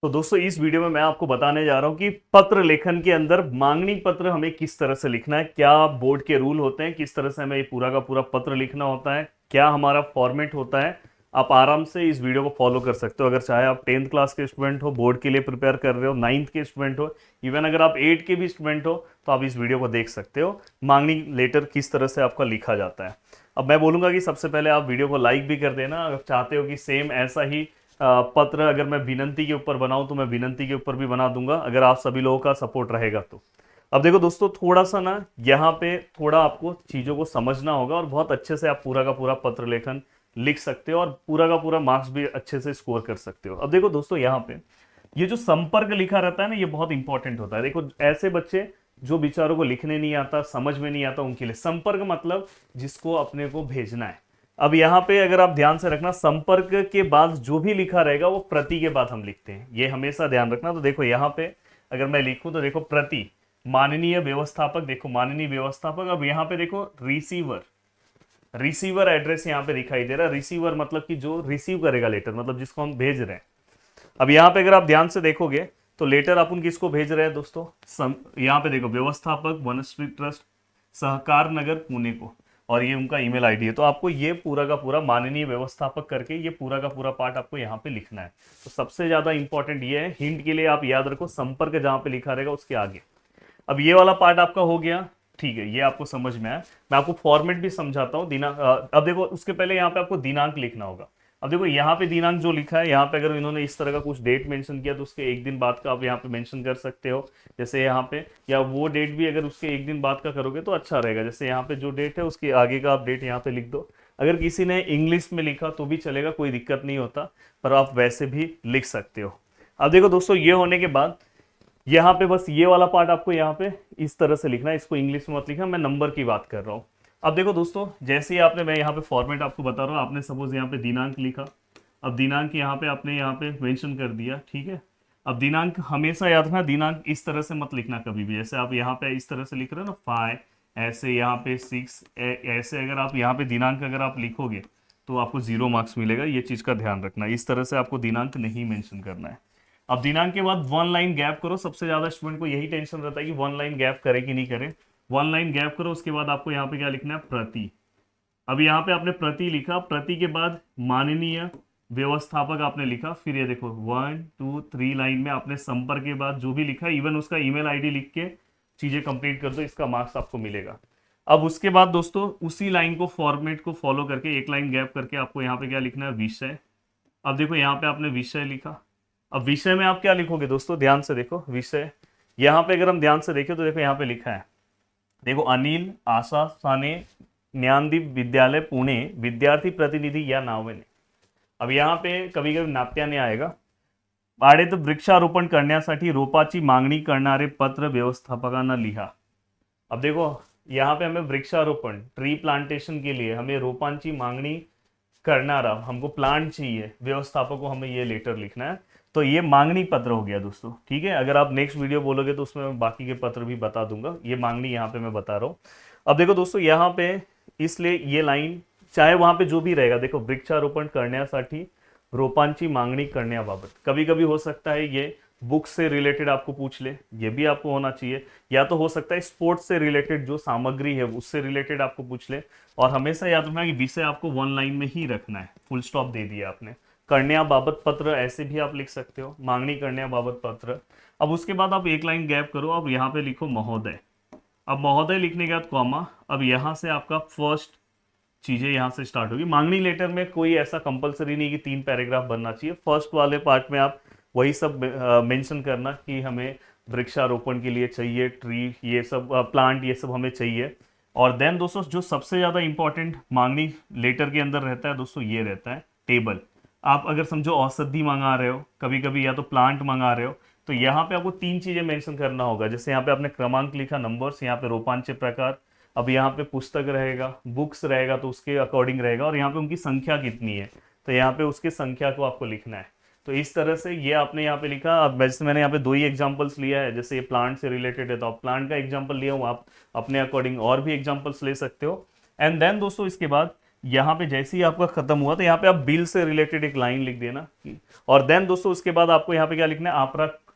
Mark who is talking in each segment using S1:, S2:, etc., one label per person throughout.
S1: तो दोस्तों इस वीडियो में मैं आपको बताने जा रहा हूं कि पत्र लेखन के अंदर मांगनी पत्र हमें किस तरह से लिखना है, क्या बोर्ड के रूल होते हैं, किस तरह से हमें ये पूरा का पूरा पत्र लिखना होता है, क्या हमारा फॉर्मेट होता है। आप आराम से इस वीडियो को फॉलो कर सकते हो। अगर चाहे आप 10th क्लास के स्टूडेंट हो, बोर्ड के लिए प्रिपेयर कर रहे हो, 9th के स्टूडेंट हो, इवन अगर आप 8 के भी स्टूडेंट हो, तो आप इस वीडियो को देख सकते हो। मांगनी लेटर किस तरह से आपका लिखा जाता है। अब मैं बोलूंगा कि सबसे पहले आप वीडियो को लाइक भी कर देना अगर चाहते हो कि सेम ऐसा ही पत्र अगर मैं विनंती के ऊपर बनाऊं तो मैं विनंती के ऊपर भी बना दूंगा, अगर आप सभी लोगों का सपोर्ट रहेगा तो। अब देखो दोस्तों, थोड़ा सा ना यहाँ पे थोड़ा आपको चीज़ों को समझना होगा और बहुत अच्छे से आप पूरा का पूरा पत्र लेखन लिख सकते हो और पूरा का पूरा मार्क्स भी अच्छे से स्कोर कर सकते हो। अब देखो दोस्तों, यहाँ पे ये जो संपर्क लिखा रहता है ना, ये बहुत इंपॉर्टेंट होता है। देखो ऐसे बच्चे जो बेचारों को लिखने नहीं आता, समझ में नहीं आता, उनके लिए संपर्क मतलब जिसको अपने को भेजना है। अब यहाँ पे अगर आप ध्यान से रखना, संपर्क के बाद जो भी लिखा रहेगा वो प्रति के बाद हम लिखते हैं, ये हमेशा ध्यान रखना। तो देखो यहाँ पे अगर मैं लिखूं तो देखो प्रति माननीय व्यवस्थापक, देखो माननीय व्यवस्थापक। अब यहाँ पे देखो रिसीवर, रिसीवर एड्रेस यहाँ पे दिखाई दे रहा है। रिसीवर मतलब कि जो रिसीव करेगा लेटर, मतलब जिसको हम भेज रहे हैं। अब यहाँ पे अगर आप ध्यान से देखोगे तो लेटर अपन किसको भेज रहे हैं दोस्तों, यहाँ पे देखो व्यवस्थापक वनश्री ट्रस्ट सहकार नगर पुणे को, और ये उनका ईमेल आईडी है। तो आपको ये पूरा का पूरा माननीय व्यवस्थापक करके ये पूरा का पूरा पार्ट आपको यहाँ पे लिखना है। तो सबसे ज्यादा इंपॉर्टेंट ये है, हिंट के लिए आप याद रखो संपर्क जहाँ पे लिखा रहेगा उसके आगे। अब ये वाला पार्ट आपका हो गया, ठीक है, ये आपको समझ में आया। मैं आपको फॉर्मेट भी समझाता हूँ। दिनांक अब देखो उसके पहले यहाँ पे आपको दिनांक लिखना होगा। अब देखो यहाँ पे दिनांक जो लिखा है, यहाँ पे अगर इन्होंने इस तरह का कुछ डेट मेंशन किया तो उसके एक दिन बाद का आप यहाँ पे मेंशन कर सकते हो, जैसे यहाँ पे। या वो डेट भी अगर उसके एक दिन बाद का करोगे तो अच्छा रहेगा, जैसे यहाँ पे जो डेट है उसके आगे का आप डेट यहाँ पे लिख दो। अगर किसी ने इंग्लिश में लिखा तो भी चलेगा, कोई दिक्कत नहीं होता, पर आप वैसे भी लिख सकते हो। अब देखो दोस्तों, ये होने के बाद यहाँ पे बस ये वाला पार्ट आपको यहाँ पे इस तरह से लिखना है, इसको इंग्लिश में मत लिखना, मैं नंबर की बात कर रहा हूँ। अब देखो दोस्तों, जैसे ही आपने, मैं यहाँ पे फॉर्मेट आपको बता रहा हूँ, आपने सपोज यहाँ पे दिनांक लिखा। अब दिनांक यहाँ पे आपने यहाँ पे मेंशन कर दिया, ठीक है। अब दिनांक हमेशा याद रखना, दिनांक इस तरह से मत लिखना कभी भी। जैसे आप यहाँ पे इस तरह से लिख रहे हो ना 5, ऐसे यहाँ पे 6, ऐसे अगर आप यहाँ पे दिनांक अगर आप लिखोगे तो आपको 0 मार्क्स मिलेगा। ये चीज़ का ध्यान रखना, इस तरह से आपको दिनांक नहीं मेंशन करना है। अब दिनांक के बाद 1 लाइन गैप करो। सबसे ज्यादा स्टूडेंट को यही टेंशन रहता है कि 1 लाइन गैप करे कि नहीं करे। 1 लाइन गैप करो, उसके बाद आपको यहाँ पे क्या लिखना है, प्रति। अब यहाँ पे आपने प्रति लिखा, प्रति के बाद माननीय व्यवस्थापक आपने लिखा, फिर ये देखो 1 2 3 लाइन में आपने संपर्क के बाद जो भी लिखा, इवन उसका ईमेल आईडी लिख के चीजें कंप्लीट कर दो, इसका मार्क्स आपको मिलेगा। अब उसके बाद दोस्तों उसी लाइन को, फॉर्मेट को फॉलो करके एक लाइन गैप करके आपको यहाँ पे क्या लिखना है, विषय। अब देखो यहाँ पे आपने विषय लिखा। अब विषय में आप क्या लिखोगे दोस्तों, ध्यान से देखो विषय। यहाँ पे अगर हम ध्यान से देखें तो देखो यहाँ पे लिखा है, देखो अनिल आशा साने ज्ञानदीप विद्यालय पुणे विद्यार्थी प्रतिनिधि या नावेने। अब यहाँ पे कभी कभी नात्याने आएगा। पाडेत वृक्षारोपण करण्यासाठी रोपाची मागणी करणारे पत्र व्यवस्थापकांना लिहा। अब देखो यहाँ पे हमें वृक्षारोपण, ट्री प्लांटेशन के लिए हमें रोपांची मांगनी करनारा, हमको प्लांट चाहिए, व्यवस्थापक को हमें ये लेटर लिखना है। तो ये मांगनी पत्र हो गया दोस्तों, ठीक है। अगर आप नेक्स्ट वीडियो बोलोगे तो उसमें मैं बाकी के पत्र भी बता दूंगा, ये मांगनी यहाँ पे मैं बता रहा हूँ। अब देखो दोस्तों यहाँ पे, इसलिए ये लाइन चाहे वहां पे जो भी रहेगा, देखो वृक्षारोपण करण्यासाठी रोपांची मांगणी करण्याबाबत, कभी कभी हो सकता है ये बुक से रिलेटेड आपको पूछ ले, ये भी आपको होना चाहिए। या तो हो सकता है स्पोर्ट्स से रिलेटेड जो सामग्री है उससे रिलेटेड आपको पूछ ले। और हमेशा याद रखना कि विषय आपको 1 लाइन में ही रखना है, फुल स्टॉप दे दिया आपने। करण्याबाबत पत्र ऐसे भी आप लिख सकते हो, मांगनी करण्याबाबत पत्र। अब उसके बाद आप एक लाइन गैप करो, अब यहाँ पे लिखो महोदय। अब महोदय लिखने के बाद कॉमा। अब यहाँ से आपका फर्स्ट चीजें यहाँ से स्टार्ट होगी। मांगनी लेटर में कोई ऐसा कंपलसरी नहीं कि 3 पैराग्राफ बनना चाहिए। फर्स्ट वाले पार्ट में आप वही सब मेंशन करना कि हमें वृक्षारोपण के लिए चाहिए ट्री, ये सब प्लांट, ये सब हमें चाहिए। और देन दोस्तों जो सबसे ज्यादा इंपॉर्टेंट मांगनी लेटर के अंदर रहता है दोस्तों, ये रहता है टेबल। आप अगर समझो औषधि मंगा रहे हो कभी कभी, या तो प्लांट मंगा रहे हो, तो यहाँ पे आपको 3 चीजें मेंशन करना होगा। जैसे यहाँ पे आपने क्रमांक लिखा, नंबर्स, यहाँ पे रोपांचे प्रकार। अब यहाँ पे पुस्तक रहेगा, बुक्स रहेगा तो उसके अकॉर्डिंग रहेगा, और यहाँ पे उनकी संख्या कितनी है तो यहाँ पे उसकी संख्या को आपको लिखना है। तो इस तरह से ये आपने यहाँ पे लिखा। अब जैसे मैंने यहाँ पे 2 ही एग्जांपल्स लिया है, जैसे ये प्लांट से रिलेटेड है तो आप प्लांट का एग्जांपल लिया हूँ, आप अपने अकॉर्डिंग और भी एग्जांपल्स ले सकते हो। एंड देन दोस्तों इसके बाद यहाँ पे जैसे ही आपका खत्म हुआ तो यहाँ पे आप बिल से रिलेटेड एक लाइन लिख देना और देन दोस्तों उसके बाद आपको यहाँ पे क्या लिखना है,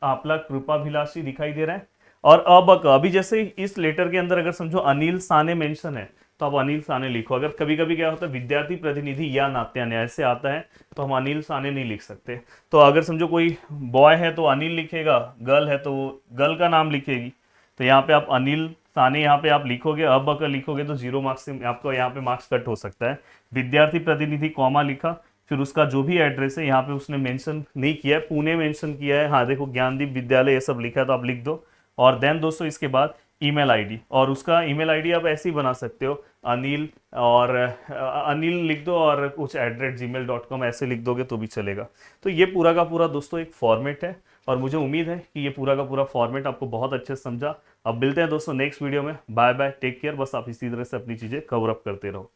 S1: आपला कृपाभिलाषी दिखाई दे रहा है। और अब अभी जैसे इस लेटर के अंदर अगर समझो अनिल साने मेंशन है तो आप अनिल साने लिखो। अगर कभी कभी क्या होता है विद्यार्थी प्रतिनिधि या नात्यान्य ऐसे आता है तो हम अनिल साने नहीं लिख सकते। तो अगर समझो कोई बॉय है तो अनिल लिखेगा, गर्ल है तो गर्ल का नाम लिखेगी। तो यहाँ पे आप अनिल साने यहाँ पे आप लिखोगे, अब अगर लिखोगे तो 0 मार्क्स से आपको यहाँ पे मार्क्स कट हो सकता है। विद्यार्थी प्रतिनिधि कॉमा लिखा, फिर उसका जो भी एड्रेस है यहाँ पे उसने मेंशन नहीं किया है, पुणे मेंशन किया है, हाँ देखो ज्ञानदीप विद्यालय ये सब लिखा है तो आप लिख दो। और देन दोस्तों इसके बाद ईमेल आईडी, और उसका ईमेल आईडी आप ऐसे ही बना सकते हो अनिल और अनिल लिख दो और कुछ @gmail.com ऐसे लिख दोगे तो भी चलेगा। तो ये पूरा का पूरा दोस्तों एक फॉर्मेट है और मुझे उम्मीद है कि ये पूरा का पूरा फॉर्मेट आपको बहुत अच्छे से समझा। अब मिलते हैं दोस्तों नेक्स्ट वीडियो में। Bye bye, take care. बस आप इसी तरह से अपनी चीज़ें कवर अप करते रहो।